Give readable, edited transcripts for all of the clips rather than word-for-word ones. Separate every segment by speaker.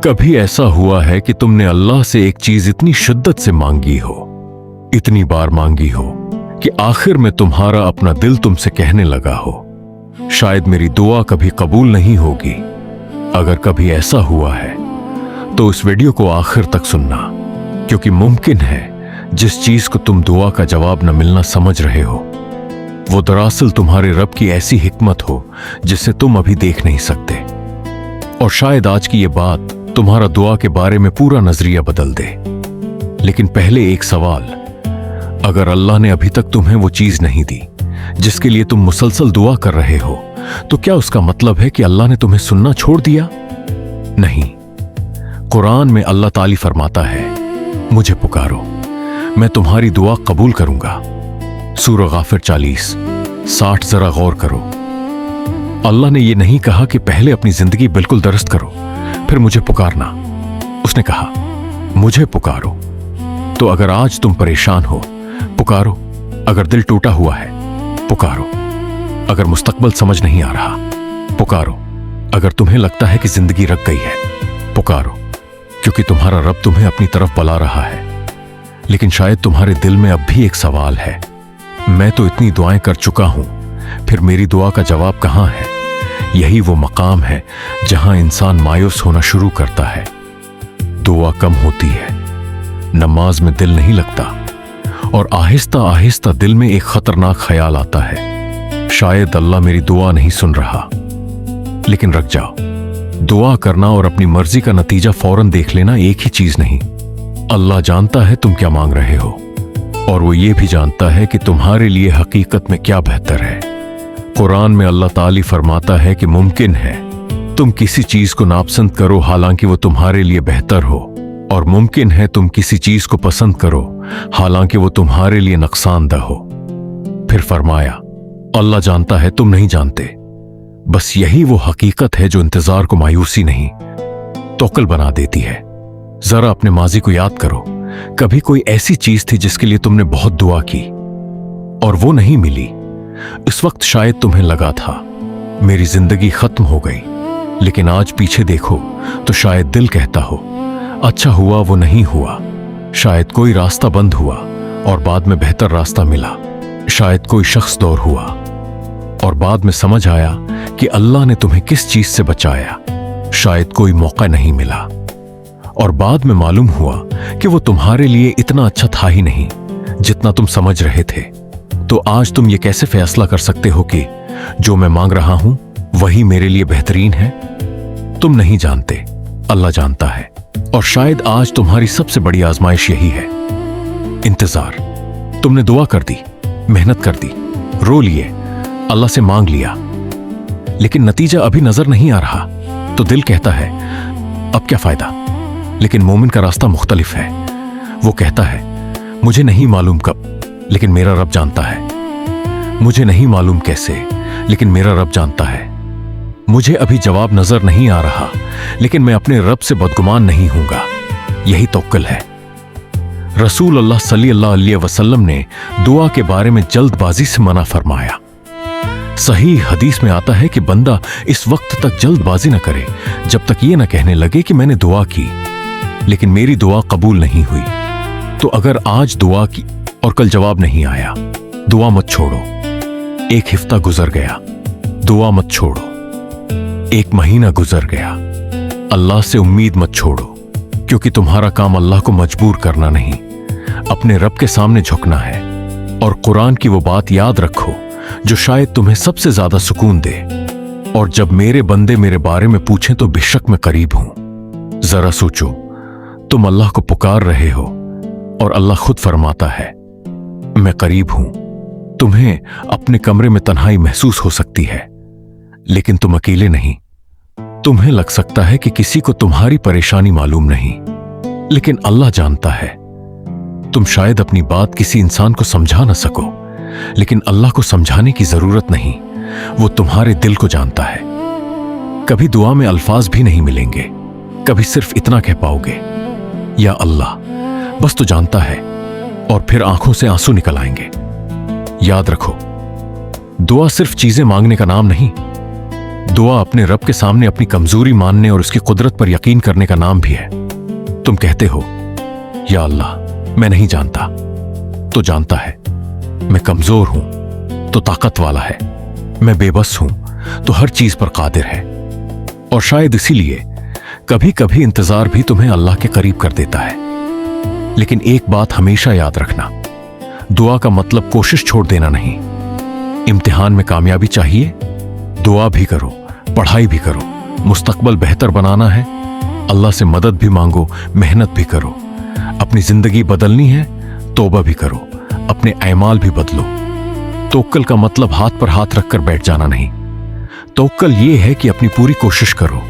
Speaker 1: कभी ऐसा हुआ है कि तुमने अल्लाह से एक चीज इतनी शिद्दत से मांगी हो, इतनी बार मांगी हो कि आखिर में तुम्हारा अपना दिल तुमसे कहने लगा हो, शायद मेरी दुआ कभी कबूल नहीं होगी। अगर कभी ऐसा हुआ है तो इस वीडियो को आखिर तक सुनना, क्योंकि मुमकिन है जिस चीज को तुम दुआ का जवाब न मिलना समझ रहे हो, वो दरअसल तुम्हारे रब की ऐसी हिकमत हो जिसे तुम अभी देख नहीं सकते। और शायद आज की ये बात तुम्हारा दुआ के बारे में पूरा नजरिया बदल दे। लेकिन पहले एक सवाल, अगर अल्लाह ने अभी तक तुम्हें वो चीज नहीं दी जिसके लिए तुम मुसलसल दुआ कर रहे हो, तो क्या उसका मतलब है कि अल्लाह ने तुम्हें सुनना छोड़ दिया? नहीं। कुरान में अल्लाह ताली फरमाता है, मुझे पुकारो, मैं तुम्हारी दुआ कबूल करूंगा। सूरह गाफिर 40:60। जरा गौर करो, अल्लाह ने यह नहीं कहा कि पहले अपनी जिंदगी बिल्कुल दुरुस्त करो फिर मुझे पुकारना। उसने कहा, मुझे पुकारो। तो अगर आज तुम परेशान हो, पुकारो। अगर दिल टूटा हुआ है, पुकारो। अगर मुस्तकबिल समझ नहीं आ रहा, पुकारो। अगर तुम्हें लगता है कि जिंदगी रख गई है, पुकारो, क्योंकि तुम्हारा रब तुम्हें अपनी तरफ बुला रहा है। लेकिन शायद तुम्हारे दिल में अब भी एक सवाल है, मैं तो इतनी दुआएं कर चुका हूं, फिर मेरी दुआ का जवाब कहां है? यही वो मकाम है जहां इंसान मायूस होना शुरू करता है। दुआ कम होती है, नमाज में दिल नहीं लगता, और आहिस्ता आहिस्ता दिल में एक खतरनाक ख्याल आता है, शायद अल्लाह मेरी दुआ नहीं सुन रहा। लेकिन रुक जाओ, दुआ करना और अपनी मर्जी का नतीजा फौरन देख लेना एक ही चीज नहीं। अल्लाह जानता है तुम क्या मांग रहे हो, और वो ये भी जानता है कि तुम्हारे लिए हकीकत में क्या बेहतर है। कुरान में अल्लाह ताली फरमाता है कि मुमकिन है तुम किसी चीज को नापसंद करो हालांकि वो तुम्हारे लिए बेहतर हो, और मुमकिन है तुम किसी चीज को पसंद करो हालांकि वो तुम्हारे लिए नुकसानदह हो। फिर फरमाया, अल्लाह जानता है तुम नहीं जानते। बस यही वो हकीकत है जो इंतजार को मायूसी नहीं, तौक्ल बना देती है। जरा अपने माजी को याद करो, कभी कोई ऐसी चीज थी जिसके लिए तुमने बहुत दुआ की और वो नहीं मिली। इस वक्त शायद तुम्हें लगा था मेरी जिंदगी खत्म हो गई, लेकिन आज पीछे देखो तो शायद दिल कहता हो, अच्छा हुआ वो नहीं हुआ। शायद कोई रास्ता बंद हुआ और बाद में बेहतर रास्ता मिला। शायद कोई शख्स दूर हुआ और बाद में समझ आया कि अल्लाह ने तुम्हें किस चीज से बचाया। शायद कोई मौका नहीं मिला और बाद में मालूम हुआ कि वो तुम्हारे लिए इतना अच्छा था ही नहीं जितना तुम समझ रहे थे। तो आज तुम ये कैसे फैसला कर सकते हो कि जो मैं मांग रहा हूं वही मेरे लिए बेहतरीन है? तुम नहीं जानते, अल्लाह जानता है। और शायद आज तुम्हारी सबसे बड़ी आजमाइश यही है, इंतजार। तुमने दुआ कर दी, मेहनत कर दी, रो लिए, अल्लाह से मांग लिया, लेकिन नतीजा अभी नजर नहीं आ रहा। तो दिल कहता है, अब क्या फायदा? लेकिन मोमिन का रास्ता मुख्तलिफ है। वो कहता है, मुझे नहीं मालूम कब, लेकिन मेरा रब जानता है। मुझे नहीं मालूम कैसे, लेकिन मेरा रब जानता है। मुझे अभी जवाब नजर नहीं आ रहा, लेकिन मैं अपने रब से बदगुमान नहीं हूंगा। यही तवक्कुल है। रसूल अल्लाह सल्लल्लाहु अलैहि वसल्लम ने दुआ के बारे में जल्दबाजी से मना फरमाया। सही हदीस में आता है कि बंदा इस वक्त तक जल्दबाजी न करे जब तक ये न कहने लगे कि मैंने दुआ की लेकिन मेरी दुआ कबूल नहीं हुई। तो अगर आज दुआ की और कल जवाब नहीं आया, दुआ मत छोड़ो। एक हफ्ता गुजर गया, दुआ मत छोड़ो। एक महीना गुजर गया, अल्लाह से उम्मीद मत छोड़ो, क्योंकि तुम्हारा काम अल्लाह को मजबूर करना नहीं, अपने रब के सामने झुकना है। और कुरान की वो बात याद रखो जो शायद तुम्हें सबसे ज्यादा सुकून दे, और जब मेरे बंदे मेरे बारे में पूछें तो बेशक मैं करीब हूं। जरा सोचो, तुम अल्लाह को पुकार रहे हो और अल्लाह खुद फरमाता है, मैं करीब हूं। तुम्हें अपने कमरे में तन्हाई महसूस हो सकती है, लेकिन तुम अकेले नहीं। तुम्हें लग सकता है कि किसी को तुम्हारी परेशानी मालूम नहीं, लेकिन अल्लाह जानता है। तुम शायद अपनी बात किसी इंसान को समझा ना सको, लेकिन अल्लाह को समझाने की जरूरत नहीं, वो तुम्हारे दिल को जानता है। कभी दुआ में अल्फाज भी नहीं मिलेंगे, कभी सिर्फ इतना कह पाओगे, या अल्लाह, बस तो जानता है, और फिर आंखों से आंसू निकल आएंगे। याद रखो, दुआ सिर्फ चीजें मांगने का नाम नहीं, दुआ अपने रब के सामने अपनी कमजोरी मानने और उसकी कुदरत पर यकीन करने का नाम भी है। तुम कहते हो, या अल्लाह, मैं नहीं जानता, तो जानता है। मैं कमजोर हूं तो ताकत वाला है। मैं बेबस हूं तो हर चीज पर कादिर है। और शायद इसीलिए कभी कभी इंतजार भी तुम्हें अल्लाह के करीब कर देता है। लेकिन एक बात हमेशा याद रखना, दुआ का मतलब कोशिश छोड़ देना नहीं। इम्तिहान में कामयाबी चाहिए, दुआ भी करो, पढ़ाई भी करो। मुस्तकबल बेहतर बनाना है, अल्लाह से मदद भी मांगो, मेहनत भी करो। अपनी जिंदगी बदलनी है, तौबा भी करो, अपने ऐमाल भी बदलो। तवक्कुल का मतलब हाथ पर हाथ रखकर बैठ जाना नहीं। तवक्कुल यह है कि अपनी पूरी कोशिश करो,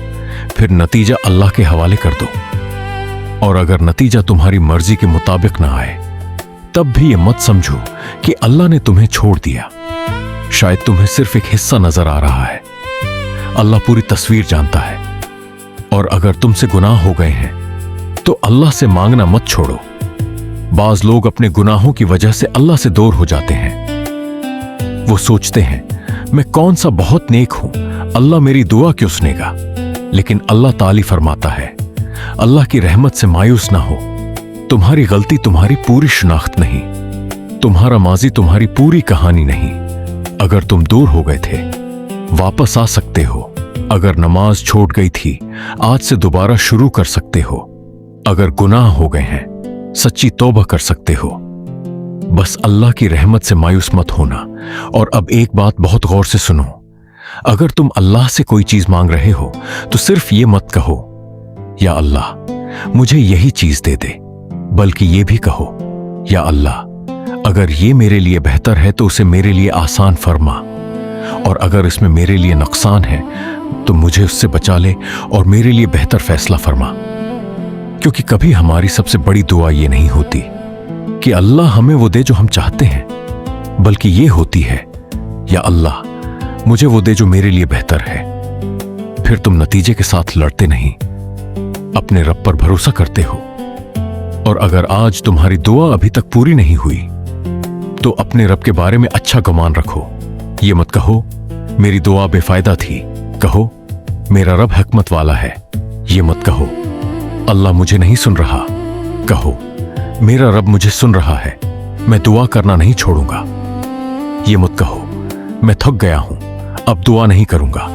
Speaker 1: फिर नतीजा अल्लाह के हवाले कर दो। और अगर नतीजा तुम्हारी मर्जी के मुताबिक ना आए, तब भी यह मत समझो कि अल्लाह ने तुम्हें छोड़ दिया। शायद तुम्हें सिर्फ एक हिस्सा नजर आ रहा है, अल्लाह पूरी तस्वीर जानता है। और अगर तुमसे गुनाह हो गए हैं तो अल्लाह से मांगना मत छोड़ो। बाज लोग अपने गुनाहों की वजह से अल्लाह से दूर हो जाते हैं। वो सोचते हैं, मैं कौन सा बहुत नेक हूं, अल्लाह मेरी दुआ क्यों सुनेगा। लेकिन अल्लाह ताली फरमाता है, अल्लाह की रहमत से मायूस ना हो। तुम्हारी गलती तुम्हारी पूरी शिनाख्त नहीं, तुम्हारा माजी तुम्हारी पूरी कहानी नहीं। अगर तुम दूर हो गए थे, वापस आ सकते हो। अगर नमाज छूट गई थी, आज से दोबारा शुरू कर सकते हो। अगर गुनाह हो गए हैं, सच्ची तौबा कर सकते हो। बस अल्लाह की रहमत से मायूस मत होना। और अब एक बात बहुत गौर से सुनो, अगर तुम अल्लाह से कोई चीज मांग रहे हो तो सिर्फ ये मत कहो, या अल्लाह मुझे यही चीज दे दे, बल्कि ये भी कहो, या अल्लाह अगर ये मेरे लिए बेहतर है तो उसे मेरे लिए आसान फरमा, और अगर इसमें मेरे लिए नुकसान है तो मुझे उससे बचा ले और मेरे लिए बेहतर फैसला फरमा। क्योंकि कभी हमारी सबसे बड़ी दुआ ये नहीं होती कि अल्लाह हमें वो दे जो हम चाहते हैं, बल्कि ये होती है, या अल्लाह मुझे वो दे जो मेरे लिए बेहतर है। फिर तुम नतीजे के साथ लड़ते नहीं, अपने रब पर भरोसा करते हो। और अगर आज तुम्हारी दुआ अभी तक पूरी नहीं हुई तो अपने रब के बारे में अच्छा गुमान रखो। ये मत कहो मेरी दुआ बेफायदा थी, कहो मेरा रब हिकमत वाला है। ये मत कहो अल्लाह मुझे नहीं सुन रहा, कहो मेरा रब मुझे सुन रहा है, मैं दुआ करना नहीं छोड़ूंगा। ये मत कहो मैं थक गया हूं, अब दुआ नहीं करूंगा,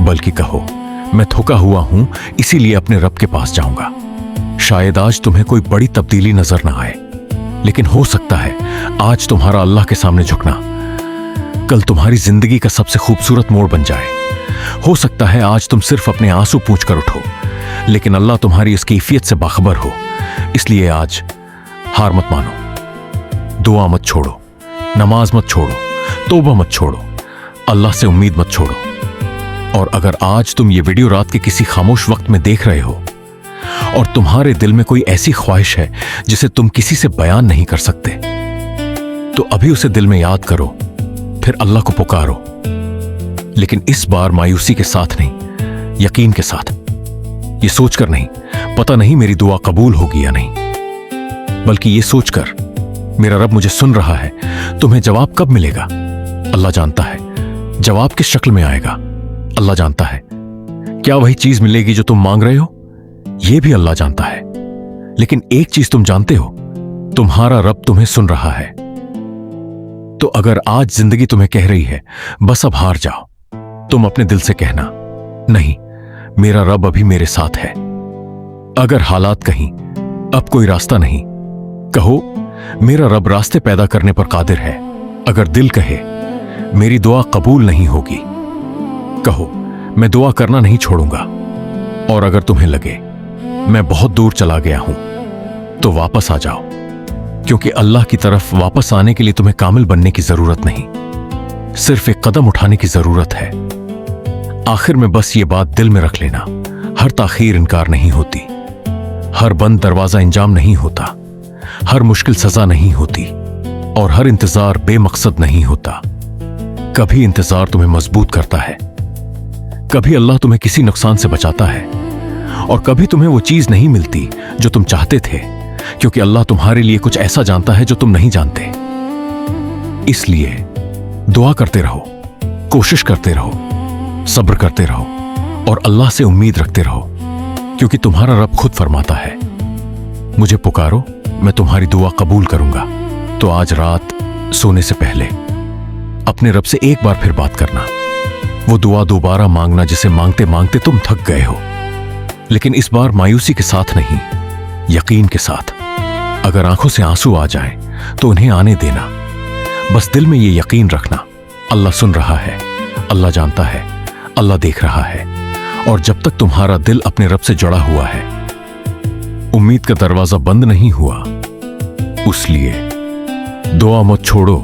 Speaker 1: बल्कि कहो मैं थका हुआ हूं, इसीलिए अपने रब के पास जाऊंगा। शायद आज तुम्हें कोई बड़ी तब्दीली नजर ना आए, लेकिन हो सकता है आज तुम्हारा अल्लाह के सामने झुकना कल तुम्हारी जिंदगी का सबसे खूबसूरत मोड़ बन जाए। हो सकता है आज तुम सिर्फ अपने आंसू पूंछ कर उठो, लेकिन अल्लाह तुम्हारी इस कैफियत से बाखबर हो। इसलिए आज हार मत मानो, दुआ मत छोड़ो, नमाज मत छोड़ो, तौबा मत छोड़ो, अल्लाह से उम्मीद मत छोड़ो। और अगर आज तुम ये वीडियो रात के किसी खामोश वक्त में देख रहे हो और तुम्हारे दिल में कोई ऐसी ख्वाहिश है जिसे तुम किसी से बयान नहीं कर सकते, तो अभी उसे दिल में याद करो, फिर अल्लाह को पुकारो। लेकिन इस बार मायूसी के साथ नहीं, यकीन के साथ। ये सोचकर नहीं पता नहीं मेरी दुआ कबूल होगी या नहीं, बल्कि ये सोचकर मेरा रब मुझे सुन रहा है, तुम्हें जवाब कब मिलेगा अल्लाह जानता है, जवाब किस शक्ल में आएगा अल्लाह जानता है, क्या वही चीज मिलेगी जो तुम मांग रहे हो यह भी अल्लाह जानता है। लेकिन एक चीज तुम जानते हो, तुम्हारा रब तुम्हें सुन रहा है। तो अगर आज जिंदगी तुम्हें कह रही है बस अब हार जाओ, तुम अपने दिल से कहना नहीं, मेरा रब अभी मेरे साथ है। अगर हालात कहीं अब कोई रास्ता नहीं, कहो मेरा रब रास्ते पैदा करने पर कादिर है। अगर दिल कहे मेरी दुआ कबूल नहीं होगी, कहो मैं दुआ करना नहीं छोड़ूंगा। और अगर तुम्हें लगे मैं बहुत दूर चला गया हूं, तो वापस आ जाओ, क्योंकि अल्लाह की तरफ वापस आने के लिए तुम्हें कामिल बनने की जरूरत नहीं, सिर्फ एक कदम उठाने की जरूरत है। आखिर में बस ये बात दिल में रख लेना, हर ताखीर इनकार नहीं होती, हर बंद दरवाजा इंजाम नहीं होता, हर मुश्किल सजा नहीं होती, और हर इंतजार बेमकसद नहीं होता। कभी इंतजार तुम्हें मजबूत करता है, कभी अल्लाह तुम्हें किसी नुकसान से बचाता है, और कभी तुम्हें वो चीज नहीं मिलती जो तुम चाहते थे, क्योंकि अल्लाह तुम्हारे लिए कुछ ऐसा जानता है जो तुम नहीं जानते। इसलिए दुआ करते रहो, कोशिश करते रहो, सब्र करते रहो और अल्लाह से उम्मीद रखते रहो, क्योंकि तुम्हारा रब खुद फरमाता है, मुझे पुकारो, मैं तुम्हारी दुआ कबूल करूंगा। तो आज रात सोने से पहले अपने रब से एक बार फिर बात करना, वो दुआ दोबारा मांगना जिसे मांगते मांगते तुम थक गए हो, लेकिन इस बार मायूसी के साथ नहीं, यकीन के साथ। अगर आंखों से आंसू आ जाएं तो उन्हें आने देना, बस दिल में ये यकीन रखना, अल्लाह सुन रहा है, अल्लाह जानता है, अल्लाह देख रहा है। और जब तक तुम्हारा दिल अपने रब से जुड़ा हुआ है, उम्मीद का दरवाजा बंद नहीं हुआ, उसलिए दुआ मत छोड़ो,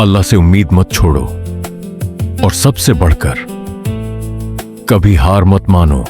Speaker 1: अल्लाह से उम्मीद मत छोड़ो, और सबसे बढ़कर कभी हार मत मानो।